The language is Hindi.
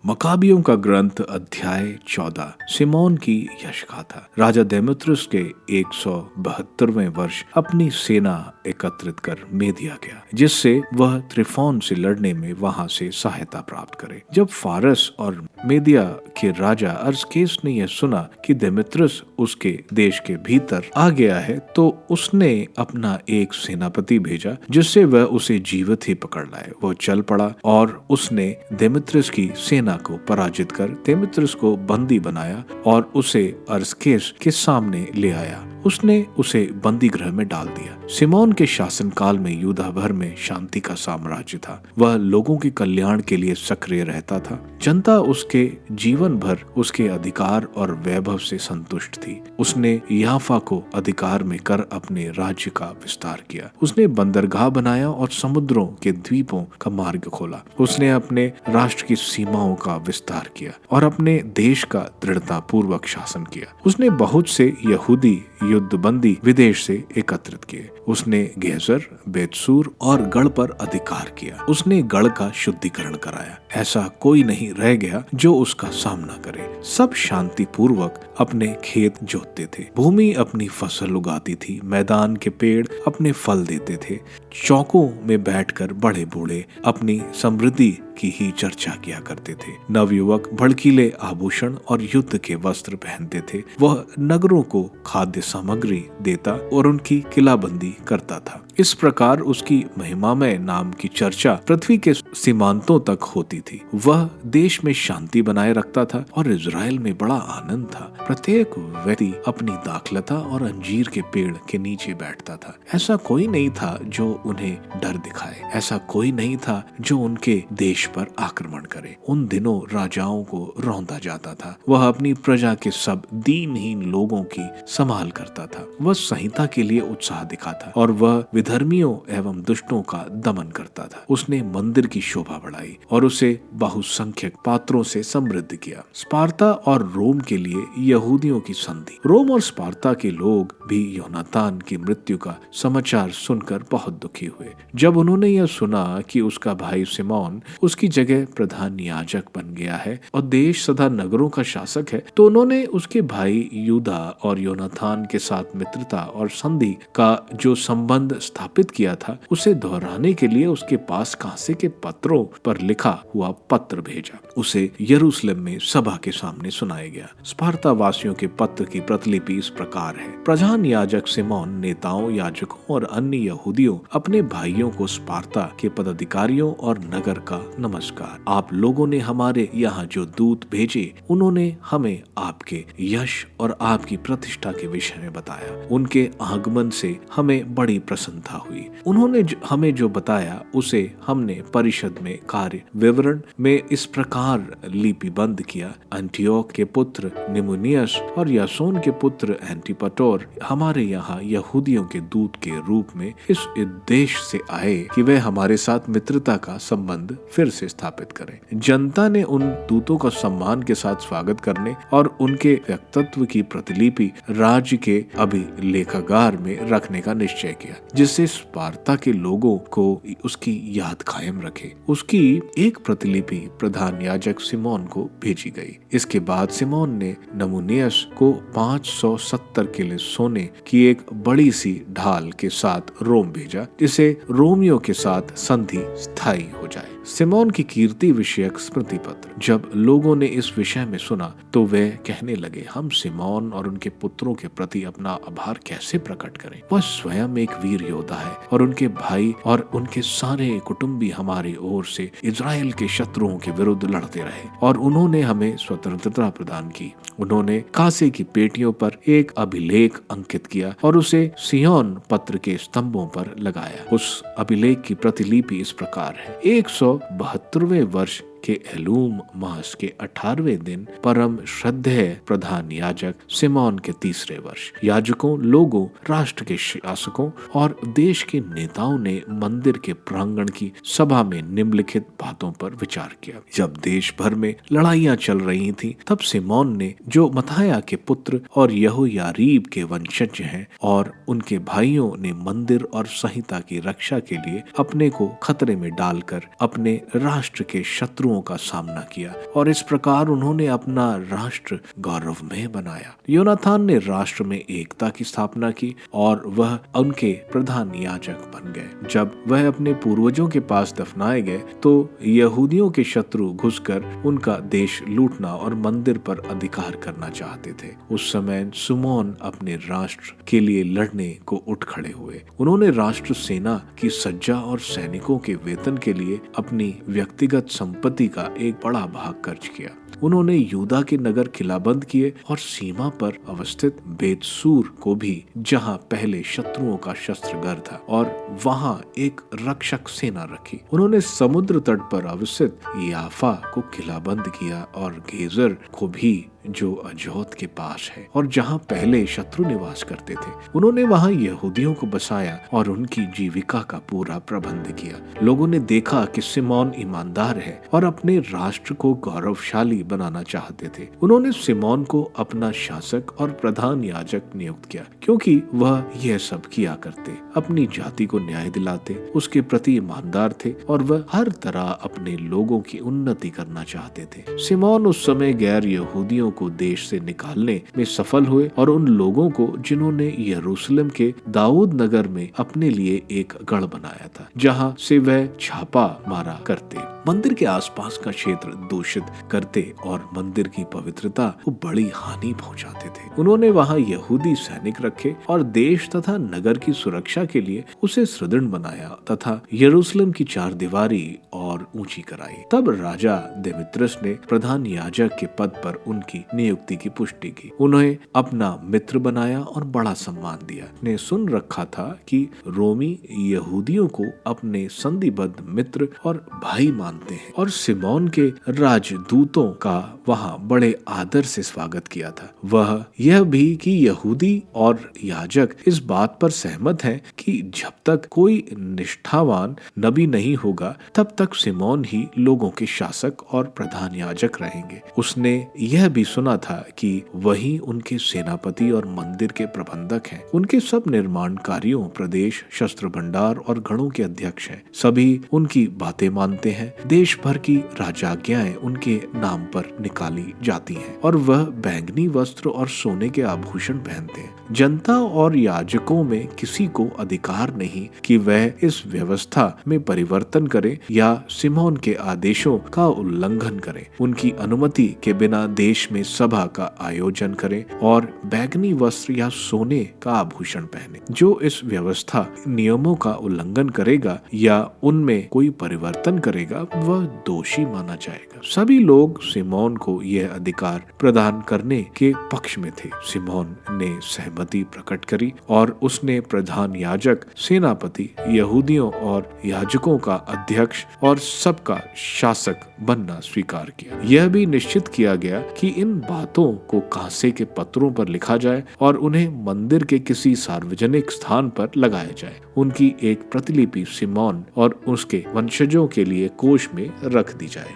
मकाबियों का ग्रंथ अध्याय 14। सिमोन की यश गाथा। राजा देमेत्रियस के 172वें वर्ष अपनी सेना एकत्रित कर मेदिया गया, जिससे वह त्रिफोन से लड़ने में वहां से सहायता प्राप्त करे। जब फारस और मेदिया के राजा अर्सकेस ने यह सुना कि देमेत्रियस उसके देश के भीतर आ गया है, तो उसने अपना एक सेनापति भेजा जिससे वह उसे जीवित ही पकड़ लाए। वह चल पड़ा और उसने देमेत्रियस की सेना को पराजित कर देमेत्रियस को बंदी बनाया और उसे अर्सकेस के सामने ले आया। उसने उसे बंदी गृह में डाल दिया। सिमोन के शासनकाल में यहूदा भर में शांति का साम्राज्य था। वह लोगों के कल्याण के लिए सक्रिय रहता था। जनता उसके जीवन भर उसके अधिकार और वैभव से संतुष्ट थी। उसने याफा को अधिकार में कर अपने राज्य का विस्तार किया। उसने बंदरगाह बनाया और समुद्रों के द्वीपों का मार्ग खोला। उसने अपने राष्ट्र की सीमाओं का विस्तार किया और अपने देश का दृढ़ता पूर्वक शासन किया। उसने बहुत से यहूदी युद्धबंदी विदेश से एकत्रित किए। उसने गेजर, बेतसूर और गढ़ पर अधिकार किया। उसने गढ़ का शुद्धिकरण कराया। ऐसा कोई नहीं रह गया जो उसका सामना करे। सब शांति पूर्वक अपने खेत जोतते थे। भूमि अपनी फसल उगाती थी। मैदान के पेड़ अपने फल देते थे। चौकों में बैठकर बड़े बूढ़े अपनी समृद्धि की ही चर्चा किया करते थे। नवयुवक भड़कीले आभूषण और युद्ध के वस्त्र पहनते थे। वह नगरों को खाद्य सामग्री देता और उनकी किलाबंदी करता था। इस प्रकार उसकी महिमामय नाम की चर्चा पृथ्वी के सीमांतों तक होती थी। वह देश में शांति बनाए रखता था और इजराइल में बड़ा आनंद था। प्रत्येक व्यक्ति अपनी दाखलता और अंजीर के पेड़ के नीचे बैठता था। ऐसा कोई नहीं था जो उन्हें डर दिखाए। ऐसा कोई नहीं था जो उनके देश पर आक्रमण करे। उन दिनों राजाओं को रौंदा जाता था। वह अपनी प्रजा के सब दीनहीन लोगों की संभाल करता था। वह संहिता के लिए उत्साह दिखाता और वह विधर्मियों एवं दुष्टों का दमन करता था। उसने मंदिर की शोभा बढ़ाई और उसे बहुसंख्यक पात्रों से समृद्ध किया। स्पार्ता और रोम के लिए यहूदियों की संधि। रोम और स्पार्ता के लोग भी योनातान की मृत्यु का समाचार सुनकर बहुत दुखी हुए। जब उन्होंने यह सुना कि उसका भाई सिमोन उसकी जगह प्रधान याजक बन गया है और देश सदा नगरों का शासक है, तो उन्होंने उसके भाई यूदा और योनातान के साथ मित्रता और संधि का जो संबंध स्थापित किया था, उसे दोहराने के लिए उसके पास कांसे के पत्रों पर लिखा हुआ पत्र भेजा। उसे यरूशलेम में सभा के सामने सुनाया गया। स्पार्ता वासियों के पत्र की प्रतिलिपि इस प्रकार है। प्रधान याजक सिमोन, नेताओं, याजकों और अन्य यहूदियों, अपने भाइयों को स्पार्ता के पदाधिकारियों और नगर का नमस्कार। आप लोगों ने हमारे यहाँ जो दूत भेजे, उन्होंने हमें आपके यश और आपकी प्रतिष्ठा के विषय में बताया। उनके आगमन से हमें बड़ी प्रसन्नता हुई। उन्होंने हमें जो बताया उसे हमने परिषद में कार्य विवरण में इस प्रकार लिपिबंद किया। अंटियोक के पुत्र निमुनियस और यासोन के पुत्र एंटिपटोर हमारे यहाँ यहूदियों के दूत के रूप में इस उद्देश्य से आए कि वे हमारे साथ मित्रता का संबंध फिर से स्थापित करें। जनता ने उन दूतों का सम्मान के साथ स्वागत करने और उनके व्यक्तित्व की प्रतिलिपि राज्य के अभिलेखागार में रखने का निश्चय किया, जिससे स्पार्ता के लोगों को उसकी याद कायम रखे। उसकी एक प्रतिलिपि प्रधान याजक सिमोन को भेजी गई। इसके बाद सिमोन ने नमुनियस को 570 किलो सोने की एक बड़ी सी ढाल के साथ रोम भेजा, जिसे रोमियों के साथ संधि स्थायी हो जाए। सिमोन की कीर्ति विषयक स्मृति पत्र। जब लोगों ने इस विषय में सुना तो वे कहने लगे, हम सिमोन और उनके पुत्रों के प्रति अपना आभार कैसे प्रकट करें। वह स्वयं एक वीर योद्धा है और उनके भाई और उनके सारे कुटुंबी हमारी ओर से इजराइल के शत्रुओं के विरुद्ध लड़ते रहे और उन्होंने हमें स्वतंत्रता प्रदान की। उन्होंने कांसे की पेटियों पर एक अभिलेख अंकित किया और उसे सिय्योन पत्र के स्तंभों पर लगाया। उस अभिलेख की प्रतिलिपि इस प्रकार है। 172वें वर्ष के एलूम मास के 18वें दिन परम श्रद्धेय प्रधान याजक सिमोन के 3रे वर्ष, याजकों, लोगों, राष्ट्र के शासकों और देश के नेताओं ने मंदिर के प्रांगण की सभा में निम्नलिखित बातों पर विचार किया। जब देश भर में लड़ाइयां चल रही थीं, तब सिमोन ने, जो मत्थाया के पुत्र और यहोयारीब के वंशज हैं, और उनके भाइयों ने मंदिर और संहिता की रक्षा के लिए अपने को खतरे में डालकर अपने राष्ट्र के शत्रुओं शत्रुओं का सामना किया और इस प्रकार उन्होंने अपना राष्ट्र गौरवमय बनाया। योनाथान ने राष्ट्र में एकता की स्थापना की और वह उनके प्रधान याजक बन गए। जब वह अपने पूर्वजों के पास दफनाए गए तो यहूदियों के शत्रु घुसकर उनका देश लूटना और मंदिर पर अधिकार करना चाहते थे। उस समय सुमोन अपने राष्ट्र के लिए लड़ने को उठ खड़े हुए। उन्होंने राष्ट्र सेना की सज्जा और सैनिकों के वेतन के लिए अपनी व्यक्तिगत संपत्ति का एक बड़ा भाग खर्च किया। उन्होंने यूदा के नगर किलाबंद किए और सीमा पर अवस्थित बेतसूर को भी, जहां पहले शत्रुओं का शस्त्रगार था, और वहां एक रक्षक सेना रखी। उन्होंने समुद्र तट पर अवस्थित याफा को किलाबंद किया और गेजर को भी, जो अजोत के पास है और जहां पहले शत्रु निवास करते थे। उन्होंने वहां यहूदियों को बसाया और उनकी जीविका का पूरा प्रबंध किया। लोगों ने देखा कि सिमोन ईमानदार है और अपने राष्ट्र को गौरवशाली बनाना चाहते थे। उन्होंने सिमोन को अपना शासक और प्रधान याजक नियुक्त किया, क्योंकि वह यह सब किया करते, अपनी जाति को न्याय दिलाते, उसके प्रति ईमानदार थे और वह हर तरह अपने लोगों की उन्नति करना चाहते थे। सिमोन उस समय गैर यहूदियों को देश से निकालने में सफल हुए और उन लोगों को, जिन्होंने यरूशलेम के दाऊद नगर में अपने लिए एक गढ़ बनाया था, जहां से वह छापा मारा करते, मंदिर के आसपास का क्षेत्र दूषित करते और मंदिर की पवित्रता को बड़ी हानि पहुंचाते थे। उन्होंने वहां यहूदी सैनिक रखे और देश तथा नगर की सुरक्षा के लिए उसे सुदृढ़ बनाया तथा यरूशलेम की चारदीवारी और ऊंची कराई। तब राजा देमेत्रियस ने प्रधान याजक के पद पर उनकी नियुक्ति की पुष्टि की। उन्हें अपना मित्र बनाया और बड़ा सम्मान दिया। ने सुन रखा था कि रोमी यहूदियों को अपने संधिबद्ध मित्र और भाई मानते हैं और सिमोन के राजदूतों का वहां बड़े आदर से स्वागत किया था। वह यह भी कि यहूदी और याजक इस बात पर सहमत हैं कि जब तक कोई निष्ठावान नबी नहीं होगा तब तक सिमोन ही लोगों के शासक और प्रधान याजक रहेंगे। उसने यह भी सुना था कि वही उनके सेनापति और मंदिर के प्रबंधक हैं। उनके सब निर्माण कार्यों, प्रदेश, शस्त्र भंडार और गणों के अध्यक्ष हैं। सभी उनकी बातें मानते हैं। देश भर की राजाज्ञाएं उनके नाम पर निकाली जाती हैं और वह बैंगनी वस्त्र और सोने के आभूषण पहनते हैं। जनता और याजकों में किसी को अधिकार नहीं कि वह इस व्यवस्था में परिवर्तन करे या सिमोन के आदेशों का उल्लंघन करे। उनकी अनुमति के बिना देश में सभा का आयोजन करें और बैंगनी वस्त्र या सोने का आभूषण पहने। जो इस व्यवस्था नियमों का उल्लंघन करेगा या उनमें कोई परिवर्तन करेगा वह दोषी माना जाएगा। सभी लोग सिमोन को यह अधिकार प्रदान करने के पक्ष में थे। सिमोन ने सहमति प्रकट करी और उसने प्रधान याजक, सेनापति, यहूदियों और याजकों का अध्यक्ष और सबका शासक बनना स्वीकार किया। यह भी निश्चित किया गया कि इन बातों को कांसे के पत्रों पर लिखा जाए और उन्हें मंदिर के किसी सार्वजनिक स्थान पर लगाया जाए। उनकी एक प्रतिलिपि सिमोन और उसके वंशजों के लिए कोष में रख दी जाए।